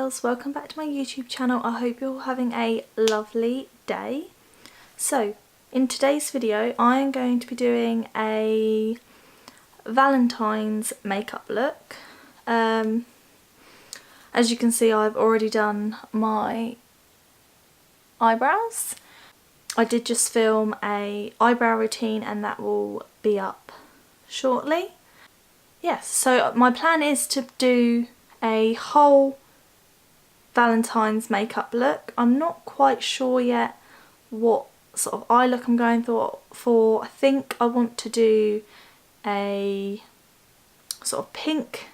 girls, welcome back to my YouTube channel. I hope you're having a lovely day. So in today's video I am going to be doing a Valentine's makeup look. As you can see, I've already done my eyebrows. I did just film a eyebrow routine and that will be up shortly. Yes, so my plan is to do a whole Valentine's makeup look. I'm not quite sure yet what sort of eye look I'm going for. I think I want to do a sort of pink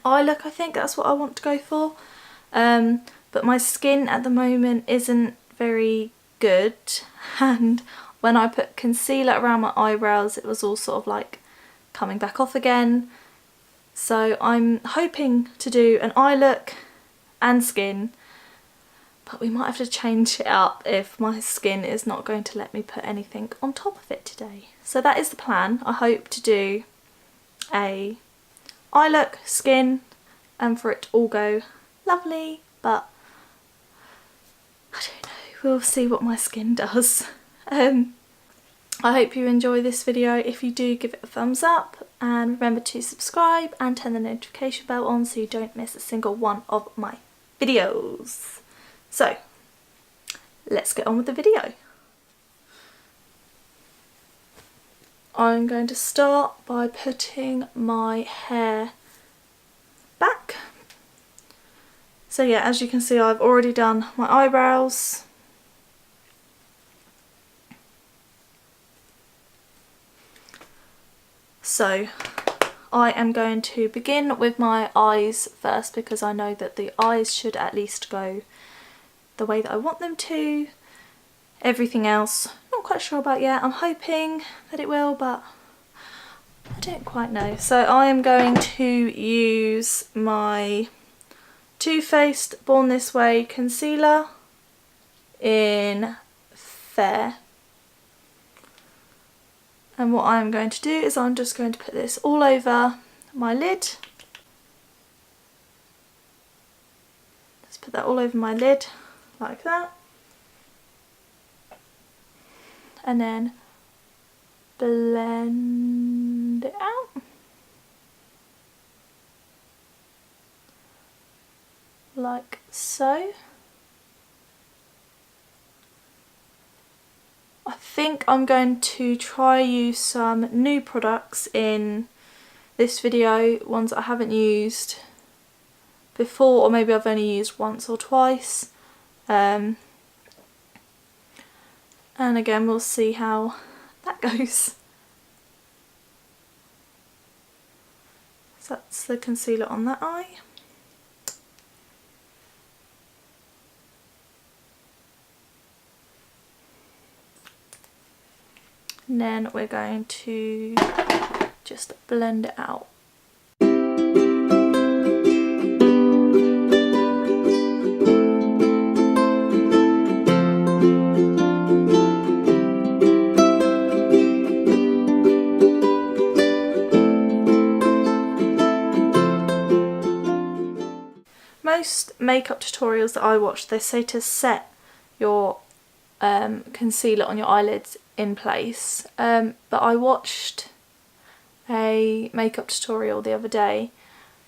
eye look. I think that's what I want to go for. But my skin at the moment isn't very good, and when I put concealer around my eyebrows it was all sort of like coming back off again. So I'm hoping to do an eye look and skin, but we might have to change it up if my skin is not going to let me put anything on top of it today. So that is the plan. I hope to do a eye look, skin, and for it to all go lovely, but I don't know, we'll see what my skin does. I hope you enjoy this video. If you do, give it a thumbs up and remember to subscribe and turn the notification bell on so you don't miss a single one of my videos. So let's get on with the video. I'm going to start by putting my hair back. So yeah, as you can see, I've already done my eyebrows. So I am going to begin with my eyes first because I know that the eyes should at least go the way that I want them to. Everything else, not quite sure about yet. I'm hoping that it will, but I don't quite know. So I am going to use my Too Faced Born This Way concealer in Fair. And what I'm going to do is I'm just going to put this all over my lid. Just put that all over my lid like that. And then blend it out. Like so. I think I'm going to try use some new products in this video, ones I haven't used before, or maybe I've only used once or twice. And again, we'll see how that goes. So that's the concealer on that eye. And then we're going to just blend it out. Most makeup tutorials that I watch, they say to set your concealer on your eyelids in place, but I watched a makeup tutorial the other day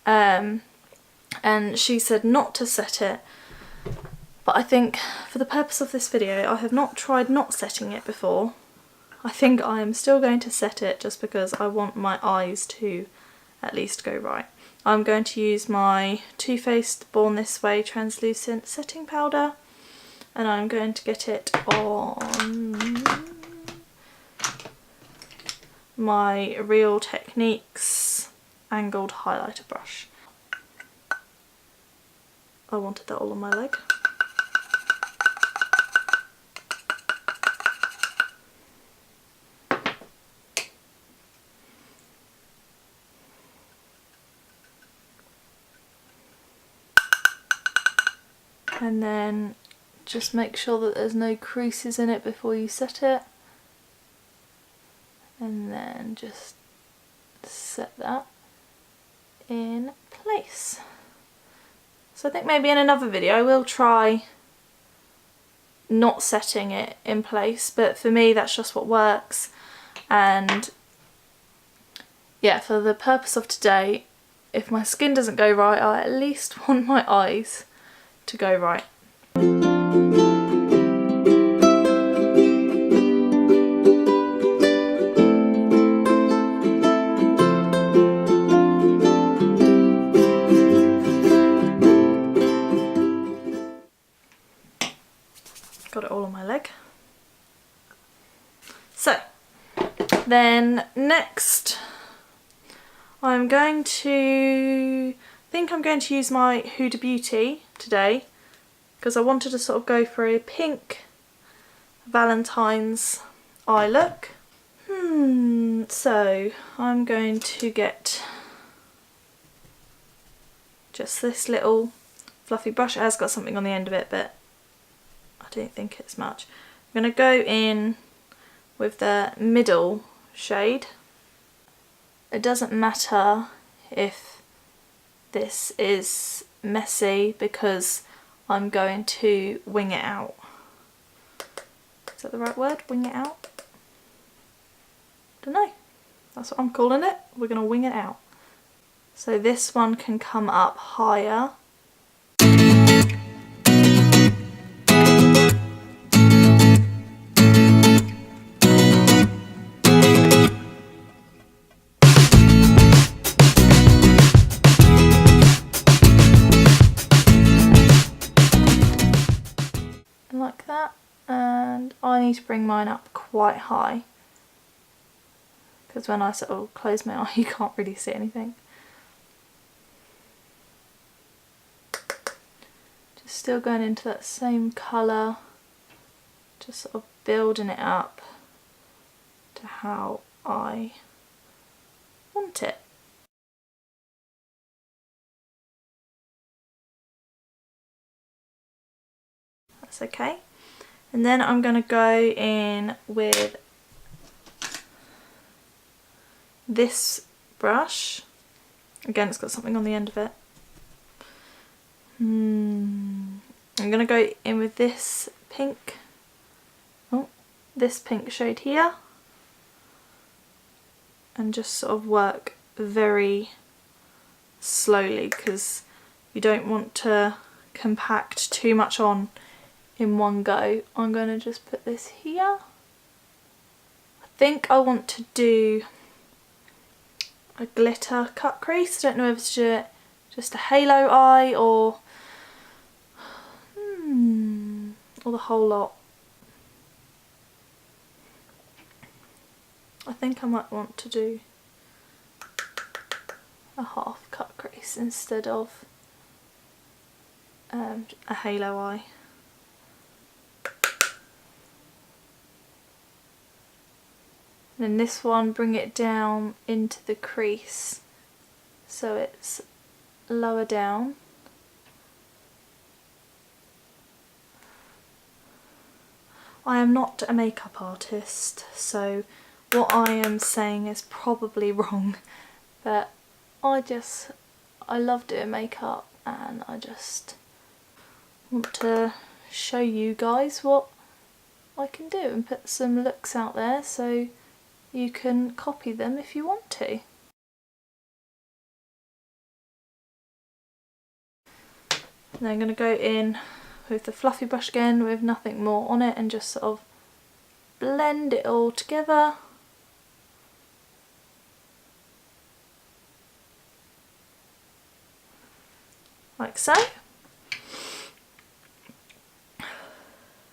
and she said not to set it, but I think for the purpose of this video I have not tried not setting it before. I think I am still going to set it just because I want my eyes to at least go right. I'm going to use my Too Faced Born This Way translucent setting powder, and I'm going to get it on my Real Techniques angled highlighter brush. I wanted that all on my leg. And then just make sure that there's no creases in it before you set it, and then just set that in place. So I think maybe in another video I will try not setting it in place, but for me that's just what works. And yeah, for the purpose of today, if my skin doesn't go right, I at least want my eyes to go right. Got it all on my leg. So then next I'm going to use my Huda Beauty today, because I wanted to sort of go for a pink Valentine's eye look. So I'm going to get just this little fluffy brush. It has got something on the end of it, but I don't think it's much. I'm going to go in with the middle shade. It doesn't matter if this is messy because I'm going to wing it out. Is that the right word? Wing it out? Don't know. That's what I'm calling it. We're going to wing it out. So this one can come up higher. Like that. And I need to bring mine up quite high, because when I sort of close my eye you can't really see anything. Just still going into that same colour, just sort of building it up to how I want it. That's okay. And then I'm going to go in with this brush. Again, it's got something on the end of it. I'm going to go in with this pink, this pink shade here, and just sort of work very slowly, because you don't want to compact too much on in one go. I'm going to just put this here. I think I want to do a glitter cut crease. I don't know if it's just a halo eye or the whole lot. I think I might want to do a half cut crease instead of a halo eye. And then this one, bring it down into the crease so it's lower down. I am not a makeup artist, so what I am saying is probably wrong, but I love doing makeup and I just want to show you guys what I can do and put some looks out there so you can copy them if you want to. And I'm going to go in with the fluffy brush again with nothing more on it and just sort of blend it all together. Like so.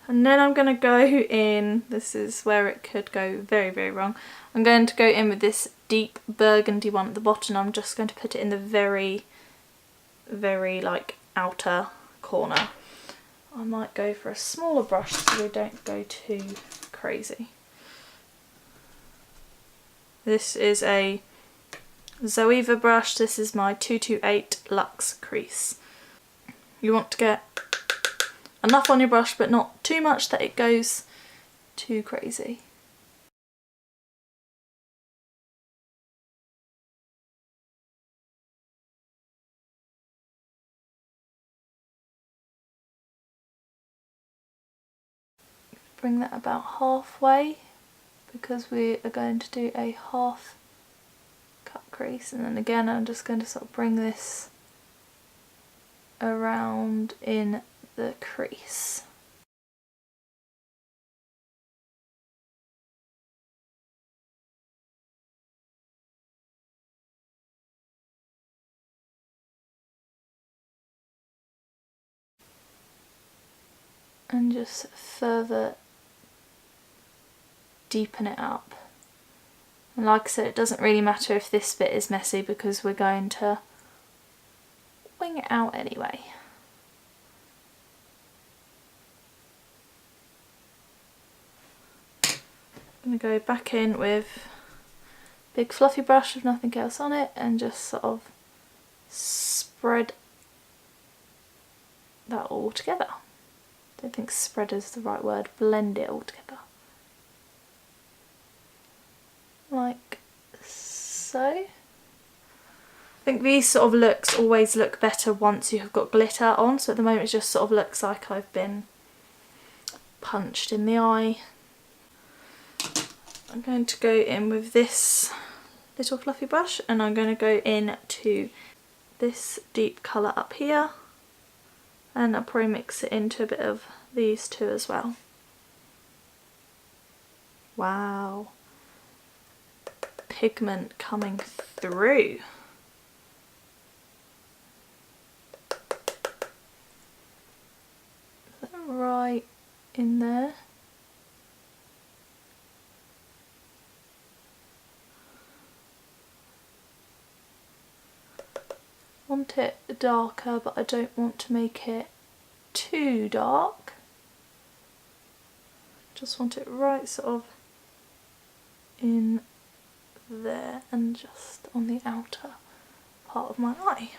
And then I'm going to go in, this is where it could go very, very wrong. I'm going to go in with this deep burgundy one at the bottom. I'm just going to put it in the very, very like outer corner. I might go for a smaller brush so we don't go too crazy. This is a Zoeva brush. This is my 228 Luxe crease. You want to get enough on your brush but not too much that it goes too crazy. bring that about halfway, because we are going to do a half cut crease, and then again I'm just going to sort of bring this around in the crease. And just further deepen it up. And like I said, it doesn't really matter if this bit is messy because we're going to wing it out anyway. I'm going to go back in with a big fluffy brush with nothing else on it and just sort of spread that all together. I don't think spread is the right word, blend it all together. Like so. I think these sort of looks always look better once you have got glitter on, so at the moment it just sort of looks like I've been punched in the eye. I'm going to go in with this little fluffy brush and I'm going to go in to this deep colour up here, and I'll probably mix it into a bit of these two as well. Wow, pigment coming through. Right in there. Want it darker, but I don't want to make it too dark. Just want it right sort of in there and just on the outer part of my eye.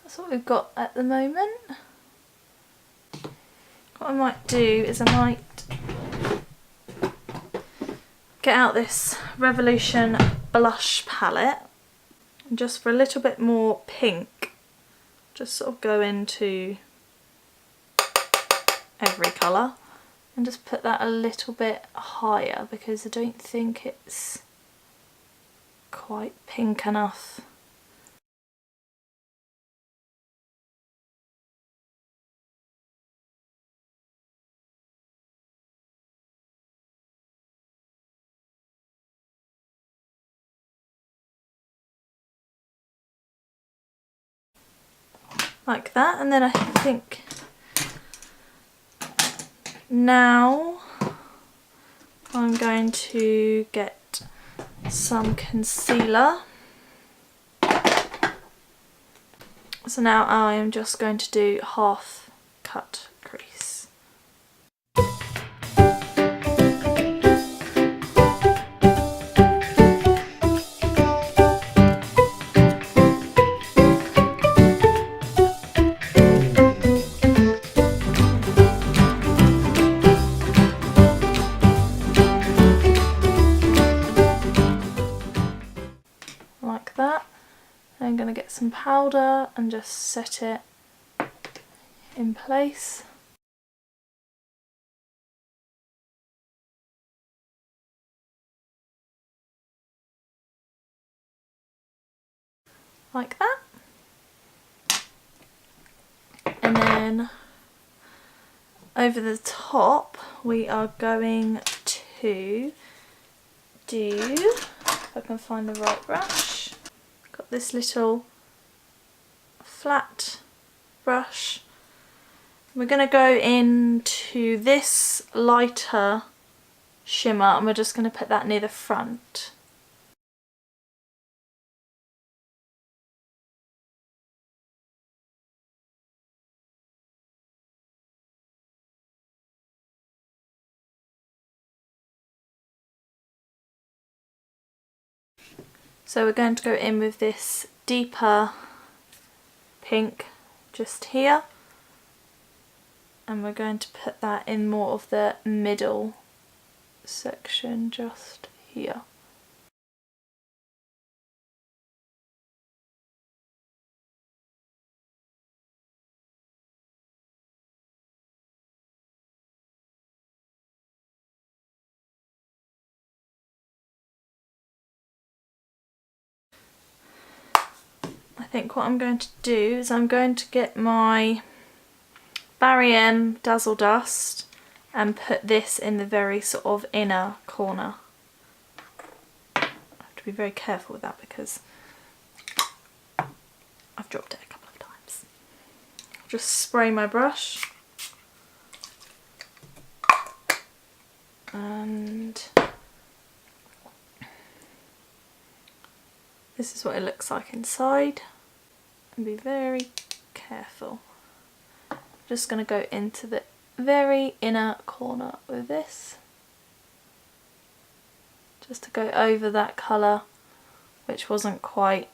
That's what we've got at the moment. What I might do is I might get out this Revolution blush palette and just for a little bit more pink, just sort of go into every colour and just put that a little bit higher because I don't think it's quite pink enough. Like that, and then I think now I'm going to get some concealer. So now I am just going to do half cut crease. Like that. I'm going to get some powder and just set it in place. Like that. And then over the top we are going to do, if I can find the right brush, got this little flat brush. We're going to go into this lighter shimmer and we're just going to put that near the front. So we're going to go in with this deeper pink just here and we're going to put that in more of the middle section just here. I think what I'm going to do is I'm going to get my Barry M Dazzle Dust and put this in the very sort of inner corner. I have to be very careful with that because I've dropped it a couple of times. I'll just spray my brush and this is what it looks like inside, and be very careful. I'm just going to go into the very inner corner with this, just to go over that colour which wasn't quite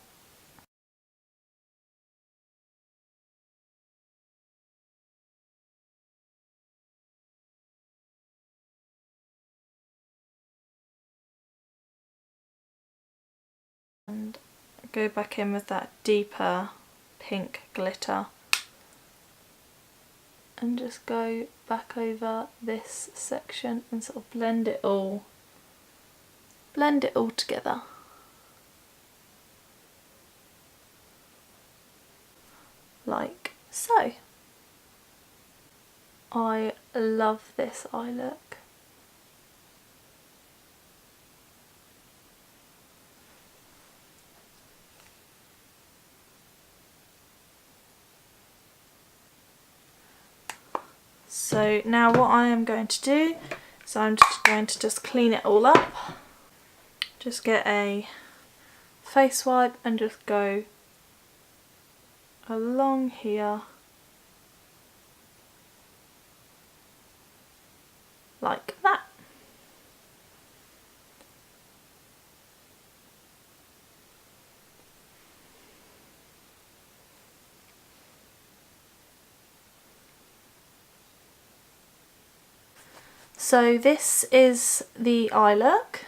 and go back in with that deeper pink glitter and just go back over this section and sort of blend it all together. Like so. I love this eye look. So now what I am going to do is I'm just going to just clean it all up. Just get a face wipe and just go along here like that. So this is the eye look.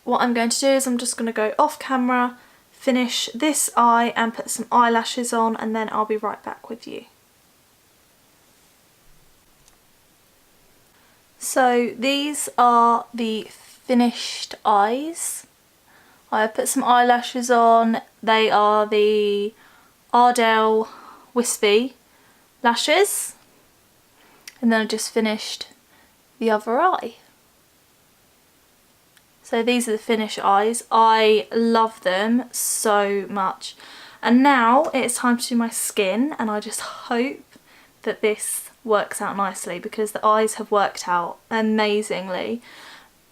What I'm going to do is I'm just going to go off camera, finish this eye and put some eyelashes on, and then I'll be right back with you. So these are the finished eyes. I have put some eyelashes on. They are the Ardell Wispy lashes. And then I just finished the other eye. So these are the finished eyes. I love them so much. And now it's time to do my skin, and I just hope that this works out nicely because the eyes have worked out amazingly.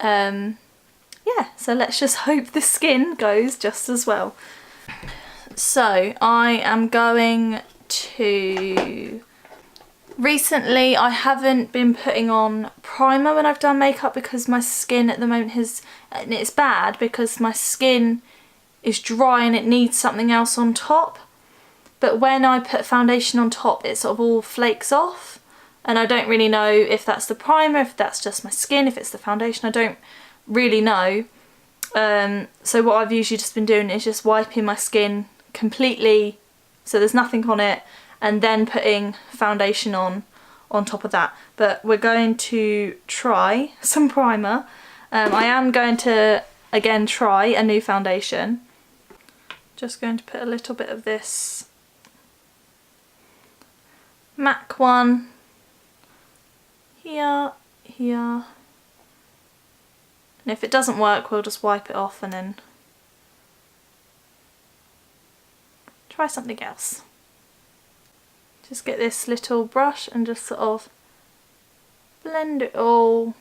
Yeah, so let's just hope the skin goes just as well. So I am going to... Recently I haven't been putting on primer when I've done makeup because my skin at the moment has, and it's bad because my skin is dry and it needs something else on top. But when I put foundation on top it sort of all flakes off, and I don't really know if that's the primer, if that's just my skin, if it's the foundation, I don't really know. So what I've usually just been doing is just wiping my skin completely so there's nothing on it, and then putting foundation on top of that. But we're going to try some primer. I am going to again try a new foundation. Just going to put a little bit of this MAC one here, here. And if it doesn't work we'll just wipe it off and then try something else. Just get this little brush and just sort of blend it all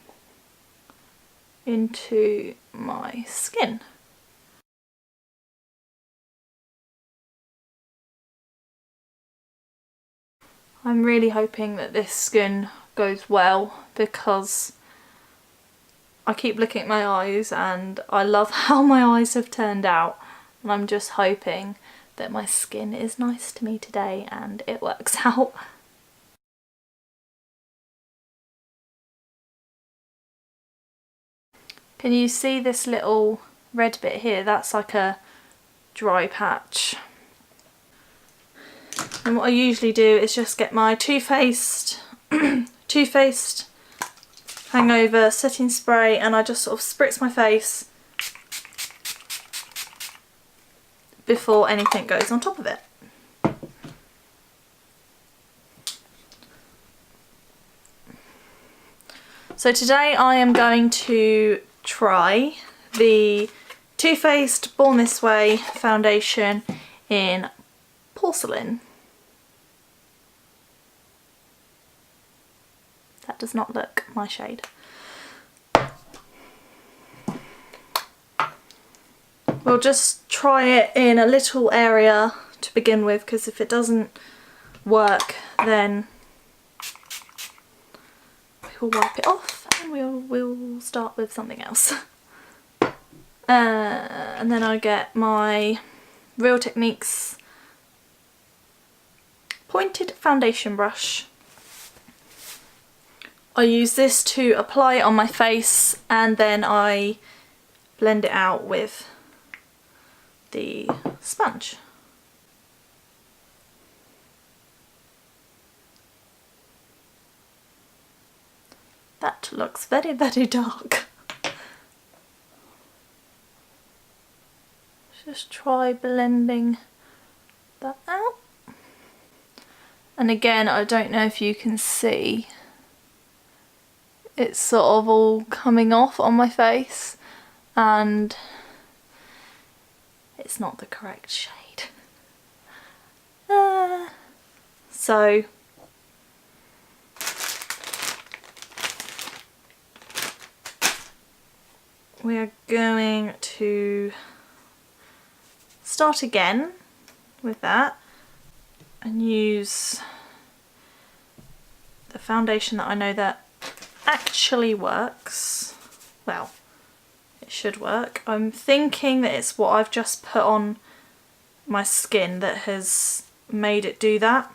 into my skin. I'm really hoping that this skin goes well because I keep looking at my eyes and I love how my eyes have turned out, and I'm just hoping that my skin is nice to me today and it works out. Can you see this little red bit here? That's like a dry patch. And what I usually do is just get my Too Faced Hangover setting spray, and I just sort of spritz my face before anything goes on top of it. So today I am going to try the Too Faced Born This Way foundation in Porcelain. That does not look my shade. We'll just try it in a little area to begin with, because if it doesn't work then we'll wipe it off and we'll start with something else. And then I get my Real Techniques pointed foundation brush. I use this to apply it on my face, and then I blend it out with the sponge. That looks very, very dark. Just try blending that out. And again, I don't know if you can see, it's sort of all coming off on my face and it's not the correct shade. So we are going to start again with that and use the foundation that I know that actually works. Well, it should work. I'm thinking that it's what I've just put on my skin that has made it do that.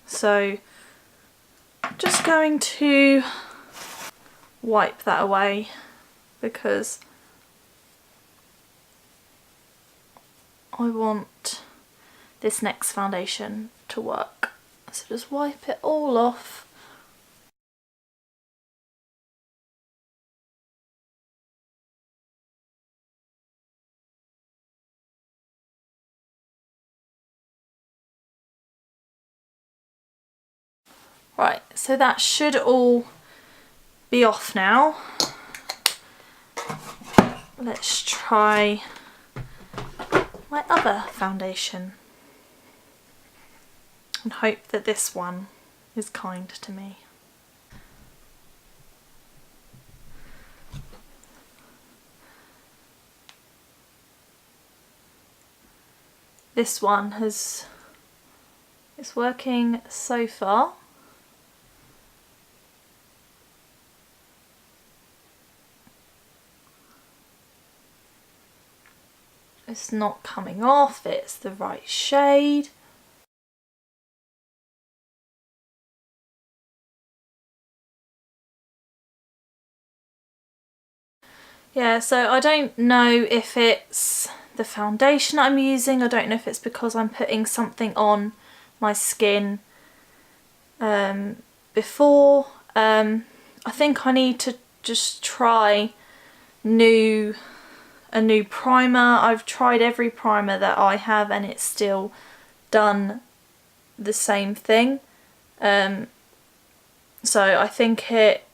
So I'm just going to wipe that away because I want this next foundation to work. So just wipe it all off. Right, so that should all be off now. Let's try my other foundation and hope that this one is kind to me. This one is working so far. It's not coming off, it's the right shade. Yeah, so I don't know if it's the foundation I'm using. I don't know if it's because I'm putting something on my skin before. I think I need to just try a new primer. I've tried every primer that I have and it's still done the same thing. So I think it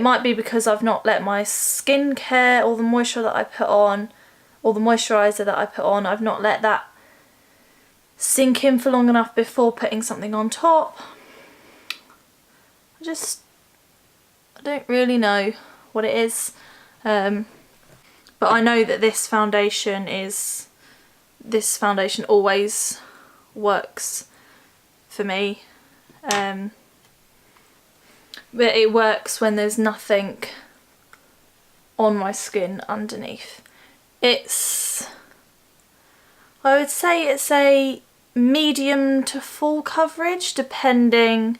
might be because I've not let my skincare or the moisture that I put on, or the moisturiser that I put on, I've not let that sink in for long enough before putting something on top. I don't really know what it is. But I know that this foundation always works for me. But it works when there's nothing on my skin underneath. I would say it's a medium to full coverage depending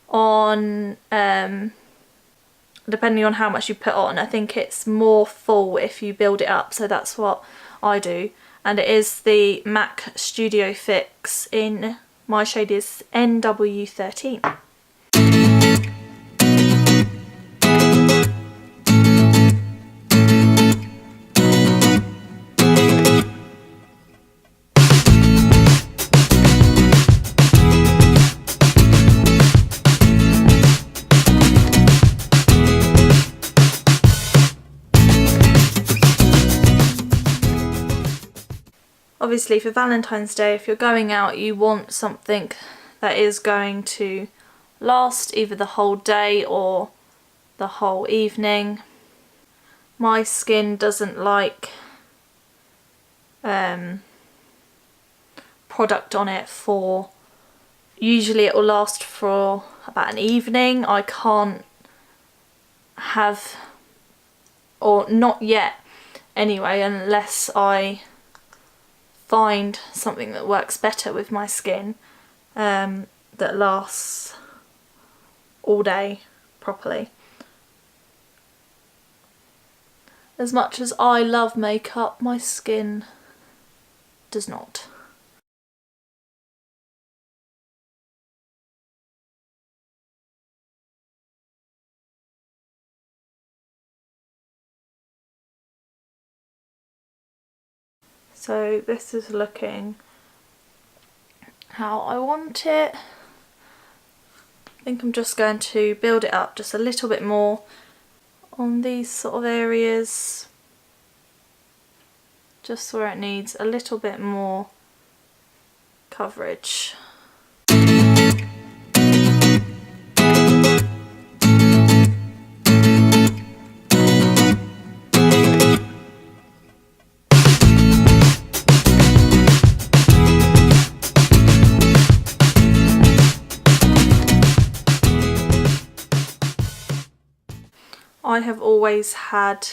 on depending on how much you put on. I think it's more full if you build it up, so that's what I do. And it is the MAC Studio Fix in, my shade is NW13. Obviously for Valentine's Day, if you're going out, you want something that is going to last either the whole day or the whole evening. My skin doesn't like product on it for, usually it will last for about an evening. I can't have, or not yet anyway, unless I find something that works better with my skin, that lasts all day properly. As much as I love makeup, my skin does not. So this is looking how I want it. I think I'm just going to build it up just a little bit more on these sort of areas, just where it needs a little bit more coverage. I have always had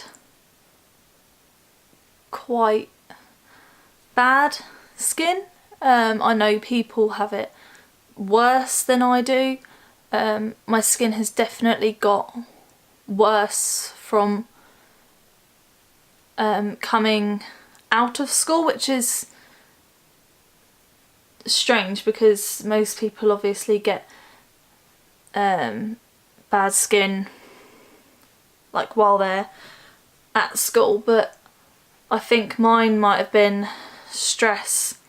quite bad skin. I know people have it worse than I do. My skin has definitely got worse from coming out of school, which is strange because most people obviously get bad skin like while they're at school, but I think mine might have been stress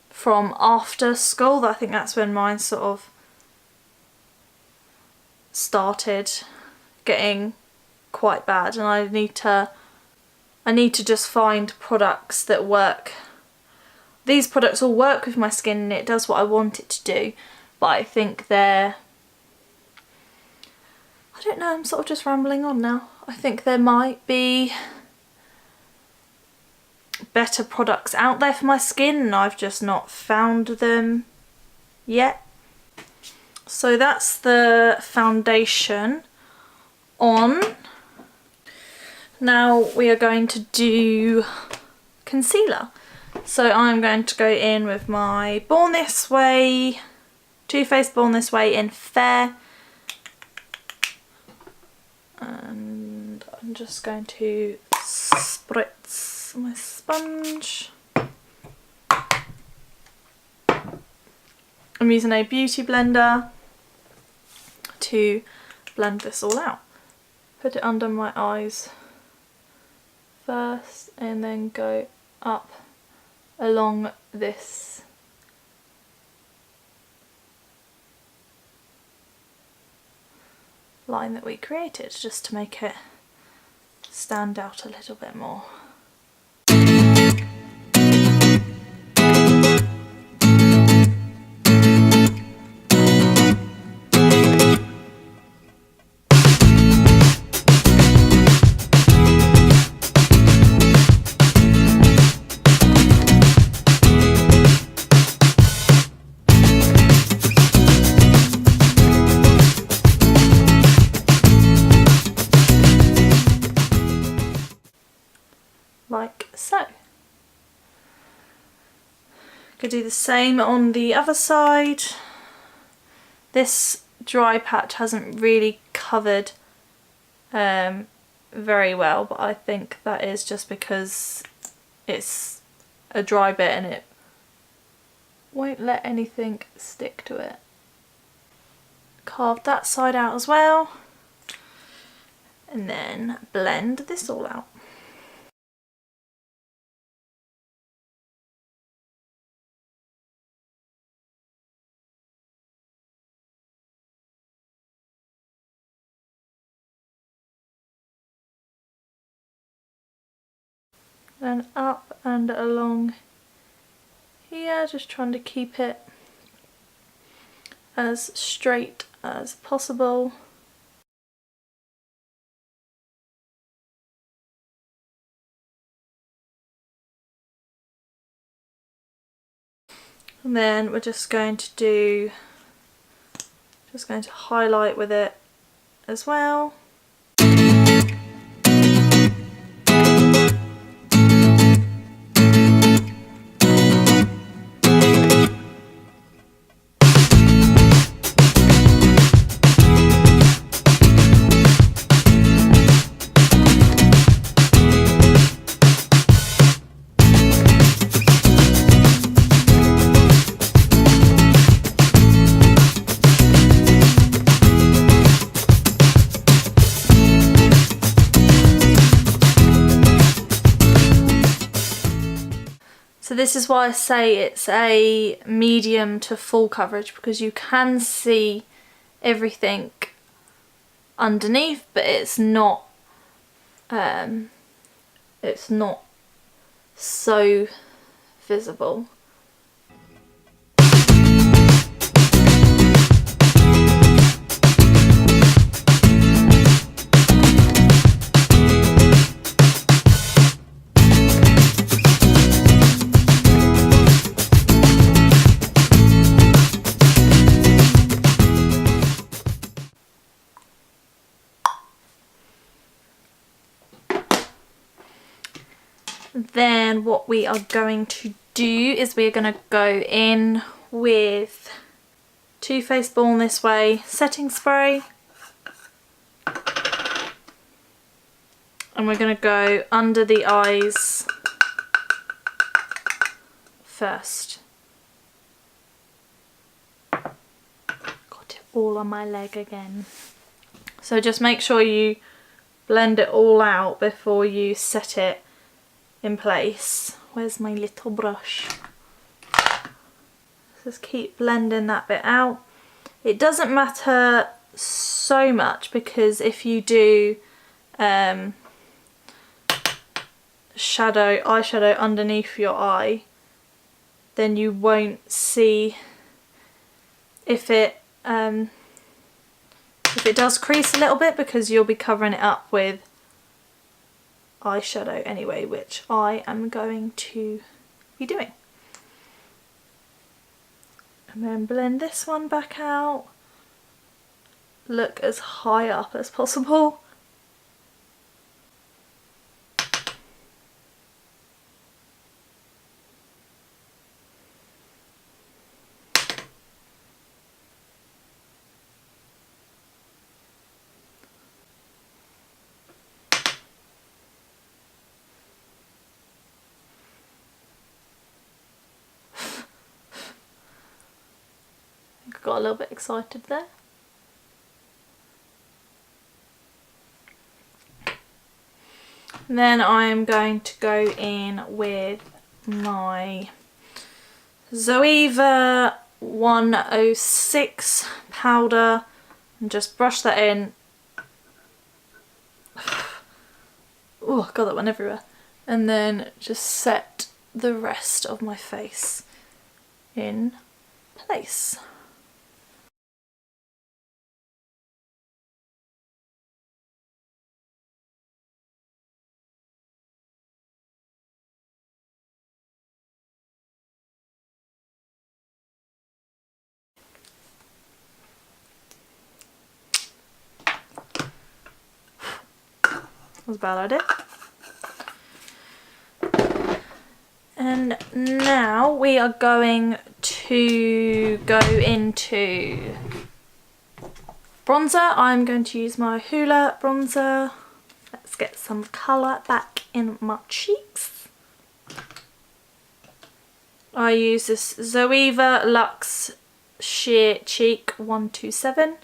from after school. I think that's when mine sort of started getting quite bad, and I need to just find products that work. These products all work with my skin and it does what I want it to do, but I think they're, I don't know, I'm sort of just rambling on now. I think there might be better products out there for my skin and I've just not found them yet. So that's the foundation on. Now we are going to do concealer. So I'm going to go in with my Born This Way, Too Faced Born This Way in Fair. And I'm just going to spritz my sponge. I'm using a beauty blender to blend this all out. Put it under my eyes first and then go up along this line that we created, just to make it stand out a little bit more. Like so. Could do the same on the other side. This dry patch hasn't really covered very well, but I think that is just because it's a dry bit and it won't let anything stick to it. Carve that side out as well, and then blend this all out. Then up and along here, just trying to keep it as straight as possible. And then we're just going to highlight with it as well. So this is why I say it's a medium to full coverage, because you can see everything underneath, but it's not so visible. Then what we are going to do is we're going to go in with Too Faced Born This Way setting spray, and we're going to go under the eyes first. Got it all on my leg again. So just make sure you blend it all out before you set it in place. Where's my little brush? Just keep blending that bit out. It doesn't matter so much, because if you do eyeshadow underneath your eye, then you won't see if it does crease a little bit, because you'll be covering it up with eyeshadow anyway, which I am going to be doing. And then blend this one back out. Look as high up as possible. Got a little bit excited there. And then I'm going to go in with my Zoeva 106 powder and just brush that in. Oh, got that one everywhere. And then just set the rest of my face in place. That was a bad idea. And now we are going to go into Bronzer, I'm going to use my Hoola bronzer. Let's get some colour back in my cheeks. I use this Zoeva Luxe Sheer Cheek 127.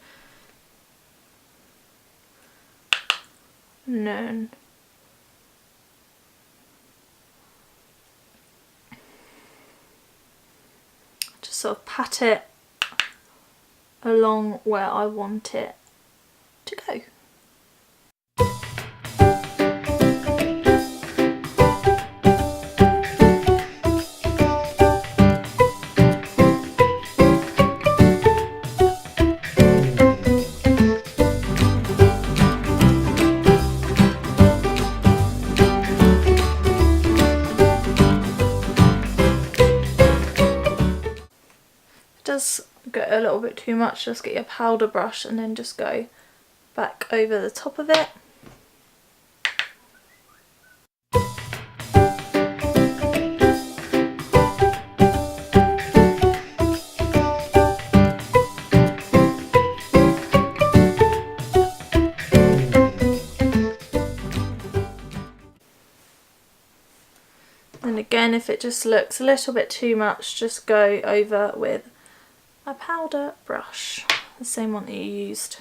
And then just sort of pat it along where I want it to go. Does get a little bit too much, just get your powder brush and then just go back over the top of it. And again, if it just looks a little bit too much, just go over with a powder brush, the same one that you used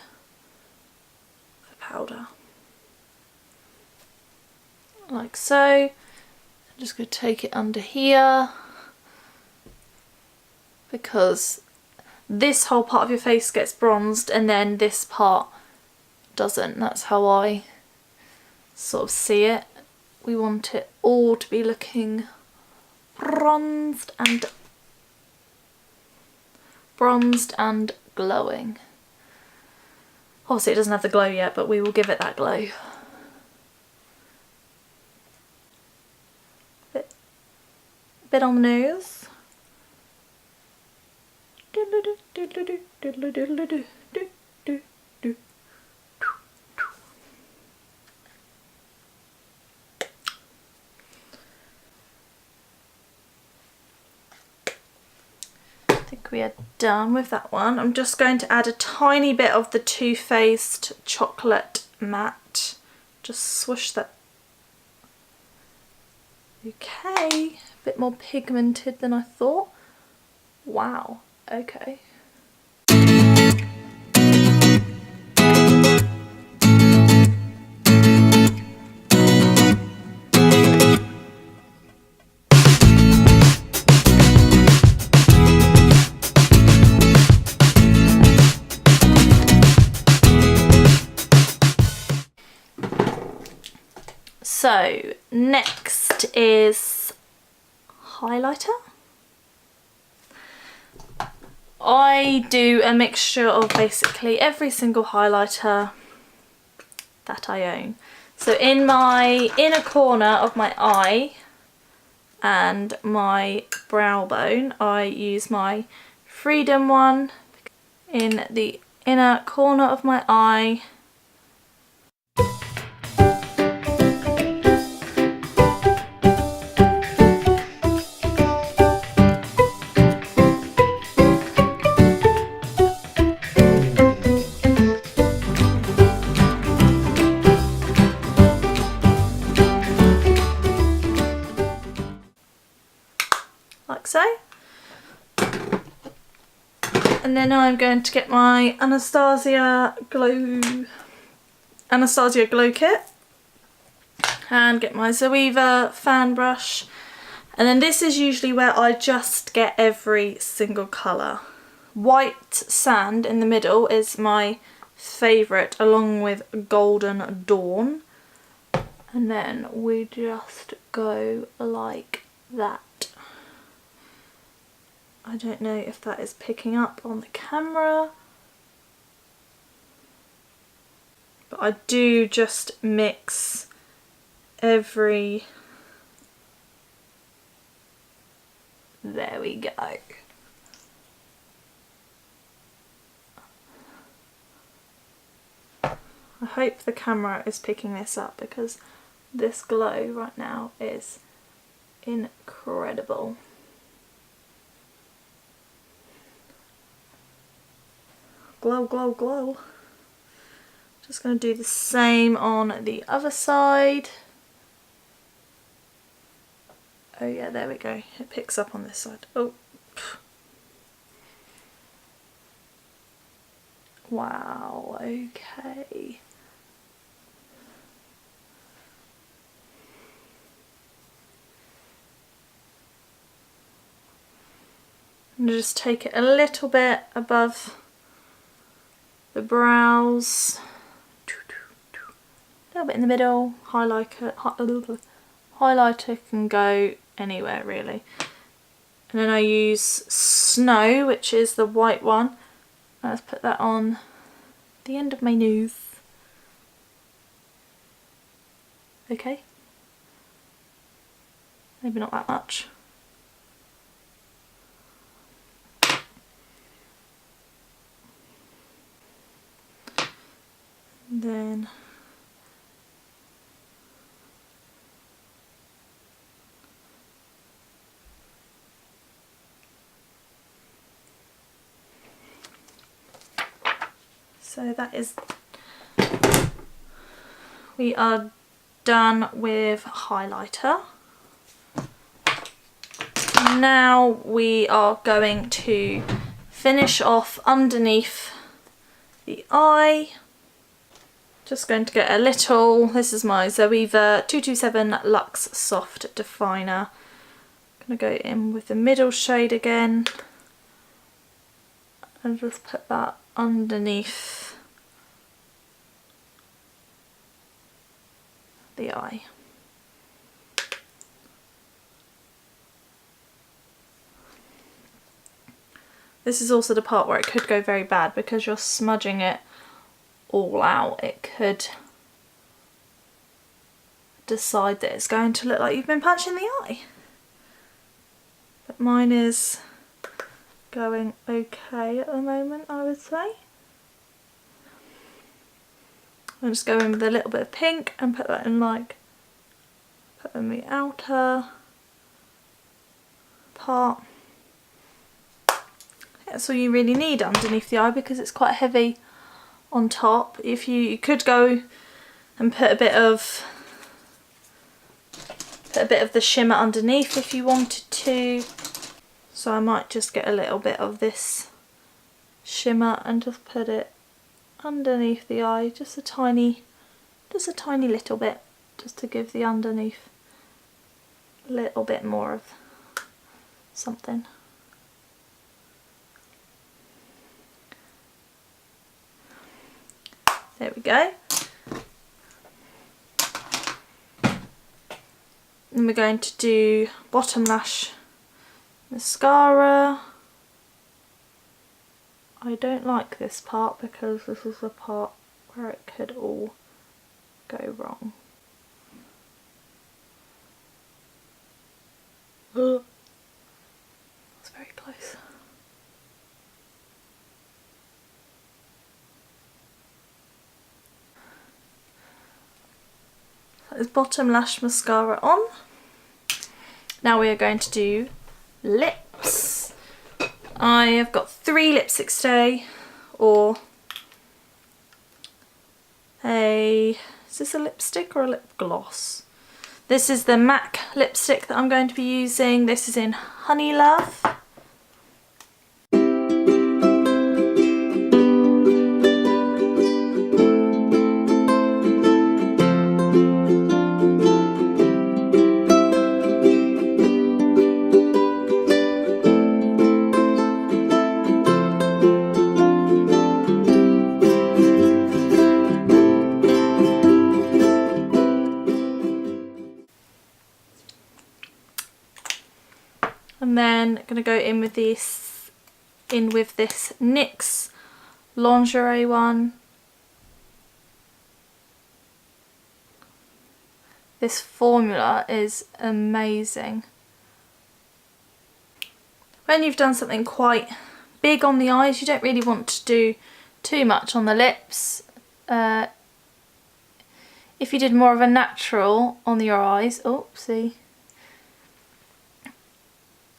for powder, like so. I'm just going to take it under here, because this whole part of your face gets bronzed and then this part doesn't. That's how I sort of see it. We want it all to be looking bronzed and glowing. Obviously it doesn't have the glow yet, but we will give it that glow. Bit on the nose. I think we are done with that one. I'm just going to add a tiny bit of the Too Faced Chocolate Matte. Just swoosh that. Okay, a bit more pigmented than I thought. Wow, okay. So next is highlighter. I do a mixture of basically every single highlighter that I own. So in my inner corner of my eye and my brow bone, I use my Freedom one. In the inner corner of my eye, like so. And then I'm going to get my Anastasia Glow Kit and get my Zoeva fan brush. And then this is usually where I just get every single colour. White Sand in the middle is my favourite, along with Golden Dawn. And then we just go like that. I don't know if that is picking up on the camera, but I do just mix every... There we go. I hope the camera is picking this up, because this glow right now is incredible. Glow, glow, glow. Just going to do the same on the other side. Oh yeah, there we go. It picks up on this side. Oh. Wow, okay. And just take it a little bit above the brows. A little bit in the middle. Highlighter can go anywhere really. And then I use Snow, which is the white one. Let's put that on the end of my nose. Okay. Maybe not that much. And then so that is, we are done with highlighter. Now we are going to finish off underneath the eye. Just going to get a little, this is my Zoeva 227 Luxe Soft Definer. I'm going to go in with the middle shade again and just put that underneath the eye. This is also the part where it could go very bad because you're smudging it all out. It could decide that it's going to look like you've been punched in the eye. But mine is going okay at the moment, I would say. I'm just going with a little bit of pink and put that in, like, put in the outer part. That's all you really need underneath the eye because it's quite heavy on top. If you could go and put a bit of the shimmer underneath if you wanted to. So I might just get a little bit of this shimmer and just put it underneath the eye, just a tiny little bit, just to give the underneath a little bit more of something. There we go. Then we're going to do bottom lash mascara. I don't like this part because this is the part where it could all go wrong. That's very close. There's bottom lash mascara on. Now we are going to do lips. I have got 3 lipsticks today, or is this a lipstick or a lip gloss? This is the MAC lipstick that I'm going to be using. This is in Honey Love. And then I'm going to go in with this NYX lingerie one. This formula is amazing. When you've done something quite big on the eyes, you don't really want to do too much on the lips. If you did more of a natural on your eyes,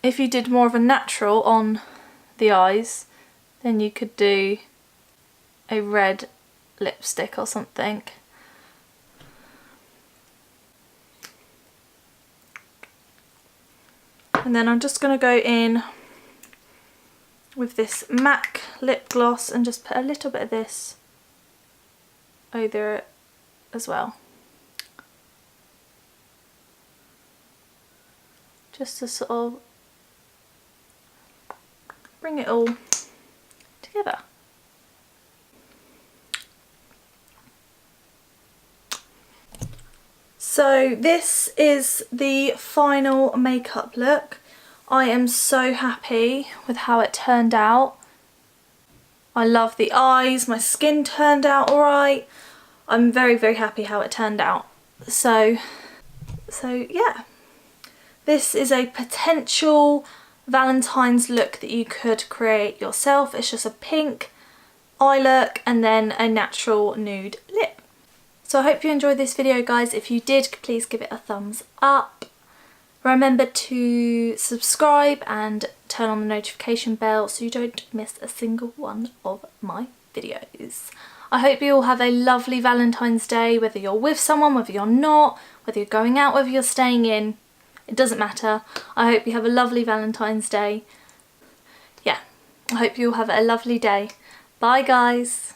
if you did more of a natural on the eyes, then you could do a red lipstick or something. And then I'm just going to go in with this MAC lip gloss and just put a little bit of this over it as well. Just to sort of bring it all together. So this is the final makeup look. I am so happy with how it turned out. I love the eyes, my skin turned out alright. I'm very, very happy how it turned out. So yeah. This is a potential Valentine's look that you could create yourself. It's just a pink eye look and then a natural nude lip. So I hope you enjoyed this video, guys. If you did, please give it a thumbs up. Remember to subscribe and turn on the notification bell so you don't miss a single one of my videos. I hope you all have a lovely Valentine's Day, whether you're with someone, whether you're not, whether you're going out, whether you're staying in. It doesn't matter. I hope you have a lovely Valentine's Day. Yeah, I hope you all have a lovely day. Bye, guys.